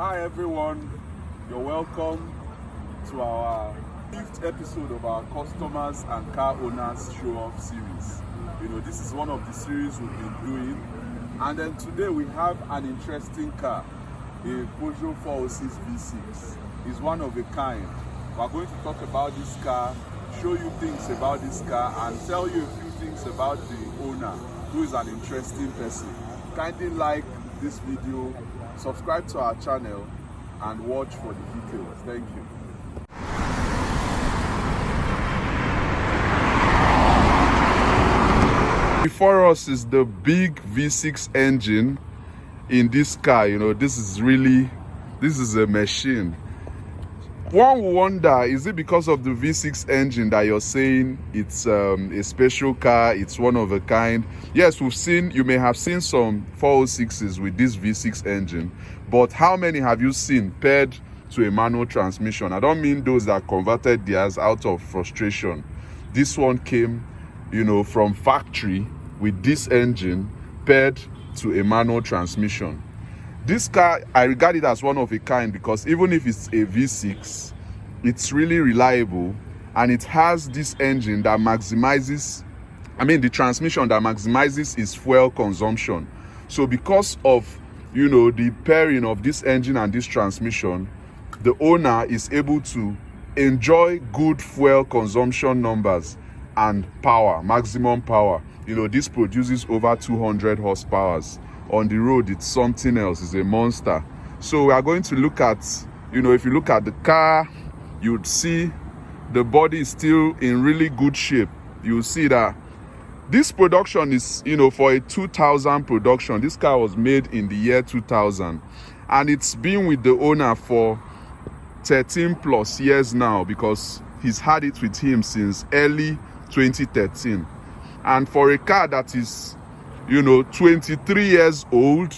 Hi everyone, you're welcome to our 5th episode of our customers and car owners show off series. This is one of the series we've been doing, and then today we have an interesting car, a Peugeot 406 V6. It's one of a kind. We're going to talk about this car, show you things about this car, and tell you a few things about the owner, who is an interesting person. Kindly like this video, subscribe to our channel, and watch for the details. Thank you. Before us is the big V6 engine in this car. This is a machine. One will wonder, is it because of the V6 engine that you're saying it's a special car, it's one of a kind? Yes, you may have seen some 406s with this V6 engine, but how many have you seen paired to a manual transmission? I don't mean those that converted theirs out of frustration. This one came, from factory with this engine paired to a manual transmission. This car, I regard it as one of a kind because even if it's a V6, it's really reliable, and it has this engine that maximizes, the transmission that maximizes its fuel consumption. So because of, the pairing of this engine and this transmission, the owner is able to enjoy good fuel consumption numbers and power, maximum power. This produces over 200 horsepower. On the road, it's something else. It's a monster. So we are going to look at, if you look at the car, you'd see the body is still in really good shape. You'll see that this production is, for a 2000 production. This car was made in the year 2000, and it's been with the owner for 13 plus years now, because he's had it with him since early 2013. And for a car that is 23 years old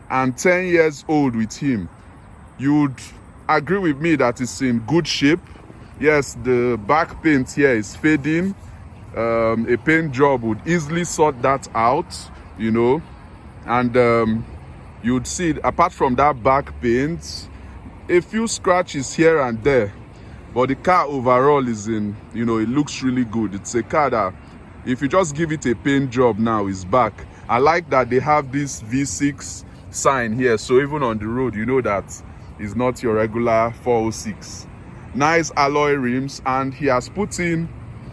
and 10 years old with him, you'd agree with me that it's in good shape. Yes, the back paint here is fading. A paint job would easily sort that out, and you'd see, apart from that back paint, a few scratches here and there, but the car overall is in, it looks really good. It's a car that, if you just give it a paint job now, it's back. I like that they have this V6 sign here, so even on the road, you know that it's not your regular 406. Nice alloy rims, and he has put in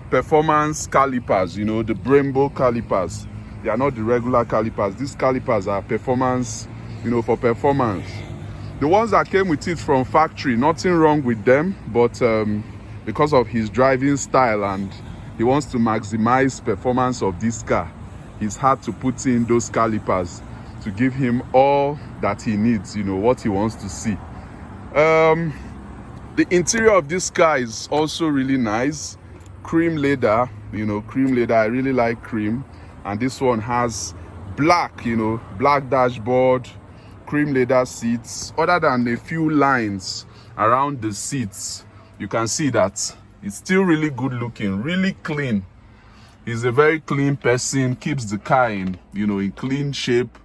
performance calipers, the Brembo calipers. They are not the regular calipers. These calipers are performance, for performance. The ones that came with it from factory, nothing wrong with them, but because of his driving style and he wants to maximize performance of this car, he's had to put in those calipers to give him all that he needs, what he wants to see. The interior of this car is also really nice. Cream leather, cream leather. I really like cream. And this one has black, black dashboard, cream leather seats. Other than a few lines around the seats, you can see that it's still really good looking, really clean. He's a very clean person, keeps the car in, in clean shape.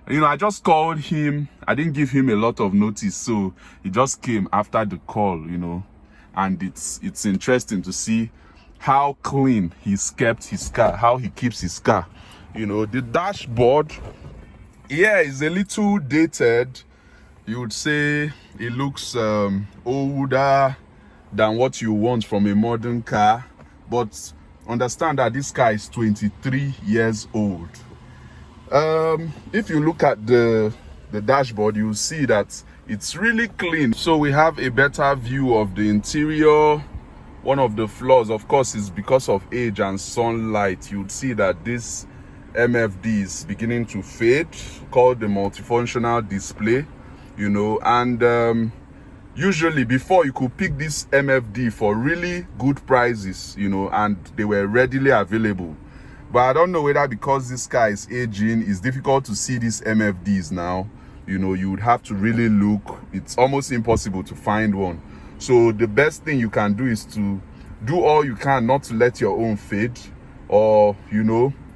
I just called him. I didn't give him a lot of notice, so he just came after the call, and it's interesting to see how clean he's kept his car, how he keeps his car. The dashboard, yeah, is a little dated. You would say it looks older than what you want from a modern car, but understand that this car is 23 years old. If you look at the dashboard, you'll see that it's really clean. So we have a better view of the interior. One of the flaws, of course, is because of age and sunlight. You'd see that this MFD is beginning to fade, called the multifunctional display, and usually before, you could pick this MFD for really good prices, and they were readily available. But I don't know whether because this car is aging, it's difficult to see these MFDs now. You would have to really look. It's almost impossible to find one. So the best thing you can do is to do all you can not to let your own fade, or,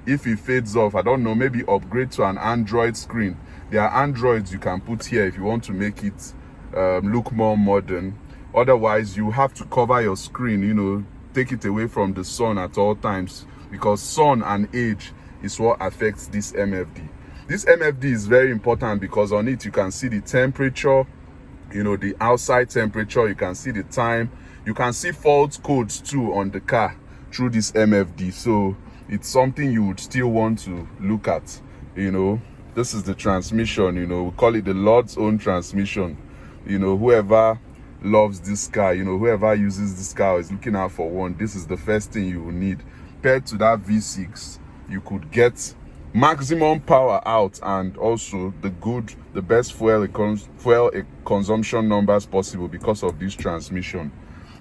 if it fades off, I don't know, maybe upgrade to an Android screen. There are Androids you can put here if you want to make it look more modern. Otherwise, you have to cover your screen, you know, take it away from the sun at all times, because sun and age is what affects this MFD. This MFD is very important because on it you can see the temperature, you know, the outside temperature, you can see the time, you can see fault codes too on the car through this MFD. So it's something you would still want to look at. You know, this is the transmission, you know, we call it the Lord's own transmission. You know, whoever loves this car, you know, whoever uses this car is looking out for one, this is the first thing you will need. Compared to that V6, you could get maximum power out and also the best fuel consumption numbers possible because of this transmission.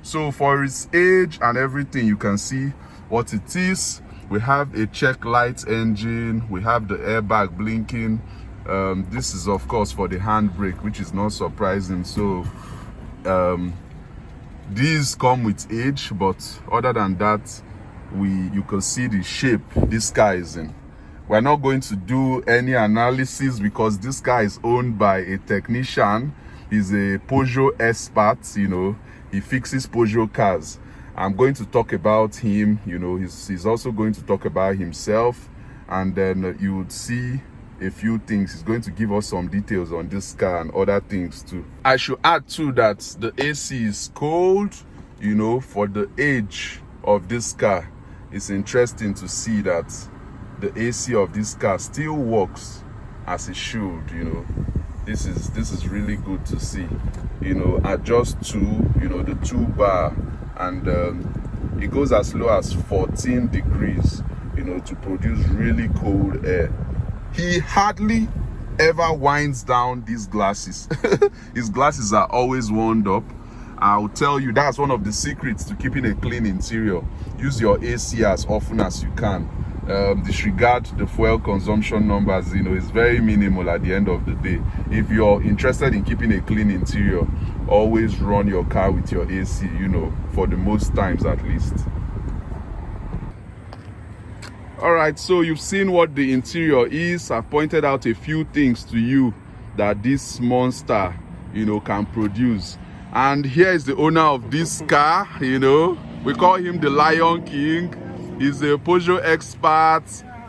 So for its age and everything, you can see what it is. We have a check light engine, we have the airbag blinking. This is of course for the handbrake, which is not surprising. So these come with age, but other than that, you can see the shape this car is in. We're not going to do any analysis because this car is owned by a technician. He's a Peugeot expert, you know, he fixes Peugeot cars. I'm going to talk about him, you know, he's also going to talk about himself, and then you would see a few things. He's going to give us some details on this car and other things too. I should add too that the AC is cold, you know, for the age of this car. It's interesting to see that the AC of this car still works as it should, you know. This is really good to see, you know. Adjust to, you know, the 2-bar, and it goes as low as 14 degrees, you know, to produce really cold air. He hardly ever winds down these glasses. His glasses are always wound up. I'll tell you, that's one of the secrets to keeping a clean interior. Use your AC as often as you can. Disregard the fuel consumption numbers, you know, it's very minimal at the end of the day. If you're interested in keeping a clean interior, always run your car with your AC, you know, for the most times at least. All right, so you've seen what the interior is. I've pointed out a few things to you that this monster, you know, can produce. And here is the owner of this car, you know, we call him the Lion King. He's a Peugeot expert.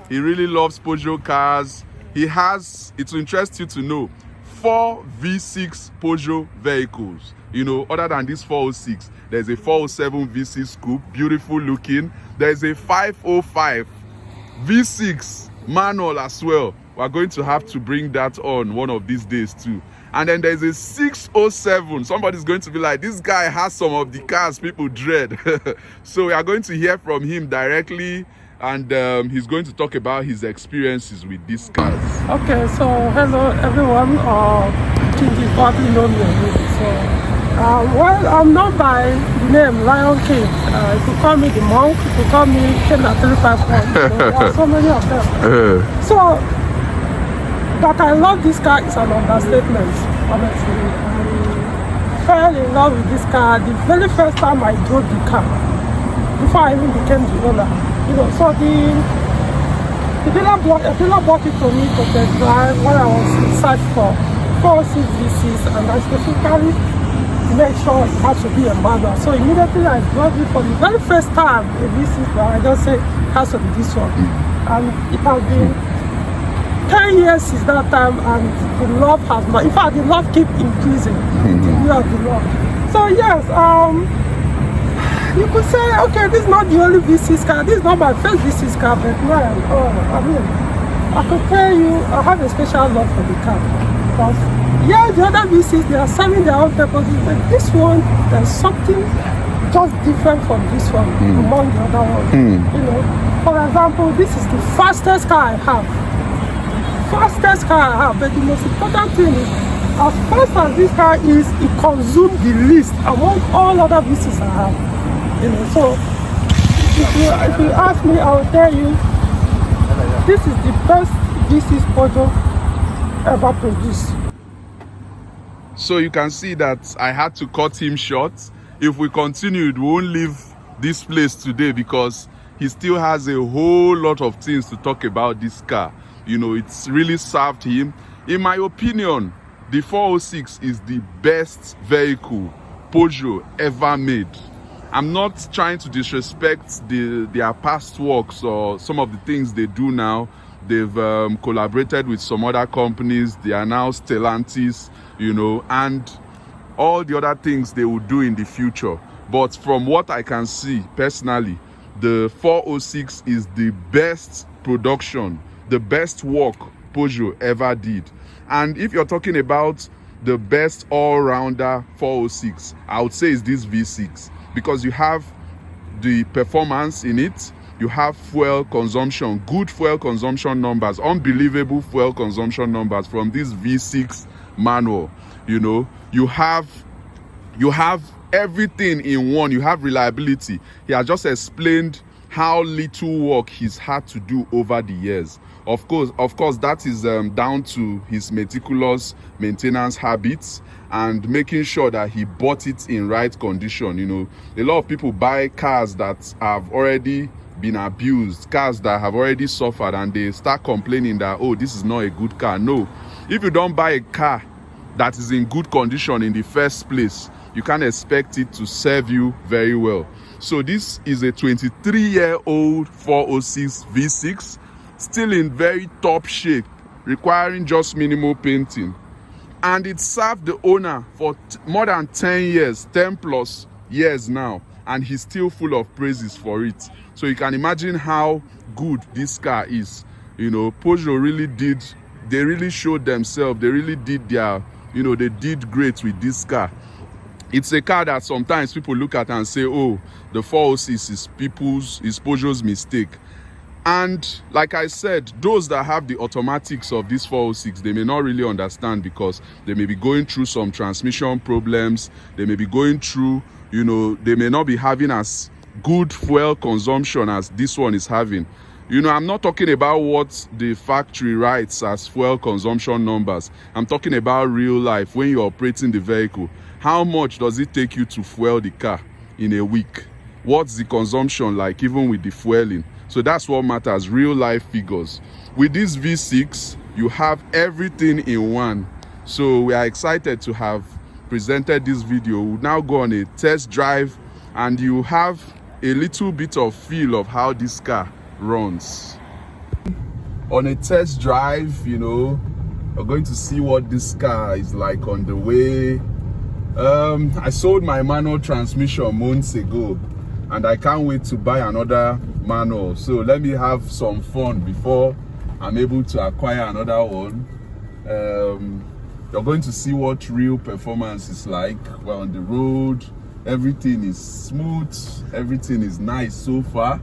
He really loves Peugeot cars. He has, it will interest you to know, 4 V6 Peugeot vehicles. You know, other than this 406, there's a 407 V6 Coupe, beautiful looking. There's a 505 V6 manual as well. We're going to have to bring that on one of these days too. And then there's a 607. Somebody's going to be like, this guy has some of the cars people dread. So we are going to hear from him directly, and he's going to talk about his experiences with these cars. Okay, so hello everyone. King is probably known me. So, well, I'm known by the name Lion King. You could call me the monk. You could call me Kena 351. There are so many of them. So. That I love this car is an understatement, honestly. I fell in love with this car the very first time I drove the car, before I even became the owner. You know, so the dealer bought it to me to test drive when I was in search for 406 V6, and I specifically made sure it has to be a manual. So immediately I drove it for the very first time a V6, I just said it has to be this one. And it has been 10 years since that time, and the love has not, in fact the love keeps increasing. The love. So yes, you could say, okay, this is not the only V6 car, this is not my first V6 car, but man, I mean, I could tell you I have a special love for the car, because yeah, the other V6, they are serving their own purposes, but this one, there's something just different from this one among the other ones. You know, for example, this is the fastest car I have. Fastest car I have, but the most important thing is, as fast as this car is, it consumes the least among all other V6s I have. You know, so if you ask me, I will tell you, this is the best V6 Peugeot ever produced. So you can see that I had to cut him short. If we continued, we won't leave this place today because he still has a whole lot of things to talk about this car. You know, it's really served him. In my opinion, the 406 is the best vehicle Peugeot ever made. I'm not trying to disrespect their past works or some of the things they do now. They've collaborated with some other companies. They are now Stellantis, you know, and all the other things they will do in the future. But from what I can see personally, the 406 is the best production, the best work Peugeot ever did. And if you're talking about the best all-rounder 406, I would say it's this V6, because you have the performance in it, you have fuel consumption, good fuel consumption numbers, unbelievable fuel consumption numbers from this V6 manual. You know, you have everything in one. You have reliability. He has just explained how little work he's had to do over the years. Of course, that is down to his meticulous maintenance habits and making sure that he bought it in right condition. You know, a lot of people buy cars that have already been abused, cars that have already suffered, and they start complaining that, oh, this is not a good car. No, if you don't buy a car that is in good condition in the first place, you can't expect it to serve you very well. So this is a 23-year-old 406 V6, still in very top shape, requiring just minimal painting. And it served the owner for more than 10 years, 10 plus years now, and he's still full of praises for it. So you can imagine how good this car is. You know, Peugeot they really showed themselves, they really did their, you know, they did great with this car. It's a car that sometimes people look at and say, oh, the 406 is Peugeot's mistake. And like I said, those that have the automatics of this 406, they may not really understand, because they may be going through some transmission problems. They may be going through, you know, they may not be having as good fuel consumption as this one is having. You know, I'm not talking about what the factory writes as fuel consumption numbers. I'm talking about real life, when you're operating the vehicle. How much does it take you to fuel the car in a week? What's the consumption like, even with the fueling? So that's what matters, real life figures. With this V6, you have everything in one. So we are excited to have presented this video. We'll now go on a test drive, and you have a little bit of feel of how this car runs. On a test drive, you know, we're going to see what this car is like on the way. I sold my manual transmission months ago, and I can't wait to buy another manual. So let me have some fun before I'm able to acquire another one. You're going to see what real performance is like. We're on the road, everything is smooth, everything is nice so far.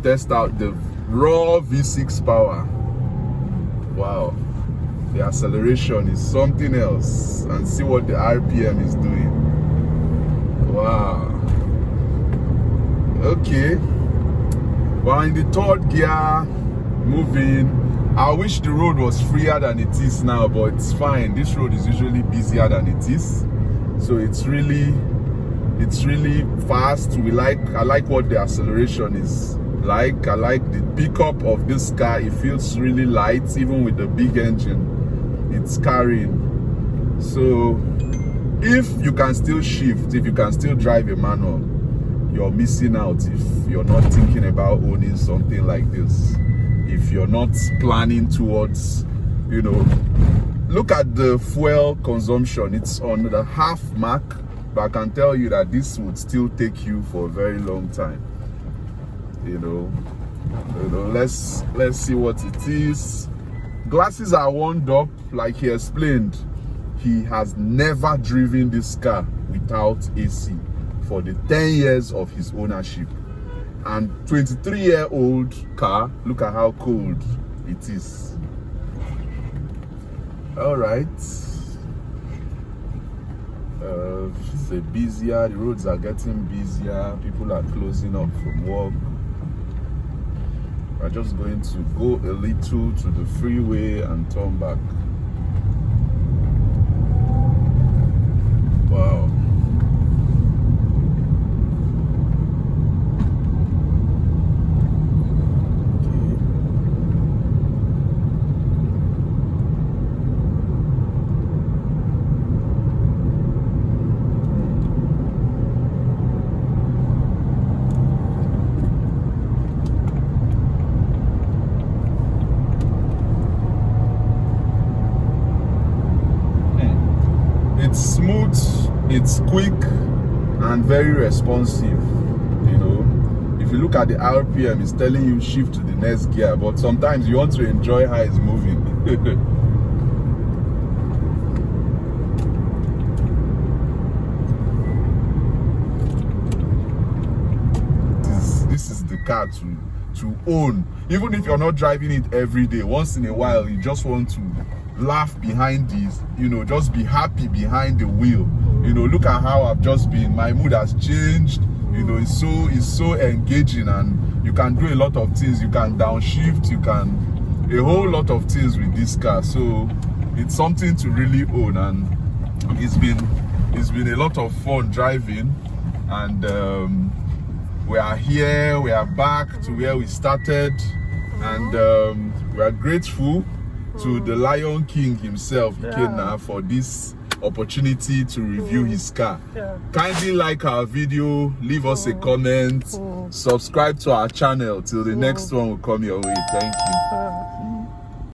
Test out the raw V6 power. Wow, the acceleration is something else, and see what the RPM is doing. Wow. Okay, well, in the third gear, moving. I wish the road was freer than it is now, but it's fine. This road is usually busier than it is, so it's really fast. I like what the acceleration is like. I like the pickup of this car. It feels really light, even with the big engine it's carrying. So if you can still shift, if you can still drive a manual, you're missing out if you're not thinking about owning something like this. If you're not planning towards, you know, look at the fuel consumption. It's on the half mark, but I can tell you that this would still take you for a very long time. You know, let's see what it is. Glasses are wound up, like he explained. He has never driven this car without AC for the 10 years of his ownership. And 23-year-old car, look at how cold it is. All right. It's busier, the roads are getting busier, people are closing up from work. We're just going to go a little to the freeway and turn back. Wow. it's smooth, it's quick, and very responsive. You know, if you look at the RPM, it's telling you shift to the next gear, but sometimes you want to enjoy how it's moving. This is the car to own. Even if you're not driving it every day, once in a while you just want to laugh behind this, you know, just be happy behind the wheel. You know, look at how I've just been. My mood has changed. You know, it's so engaging, and you can do a lot of things. You can downshift, you can a whole lot of things with this car. So it's something to really own, and it's been a lot of fun driving. And we are here, we are back to where we started, and we are grateful to the Lion King himself, Ikenna, for this opportunity to review his car. Kindly like our video, leave us a comment, subscribe to our channel till the next one will come your way. Thank you.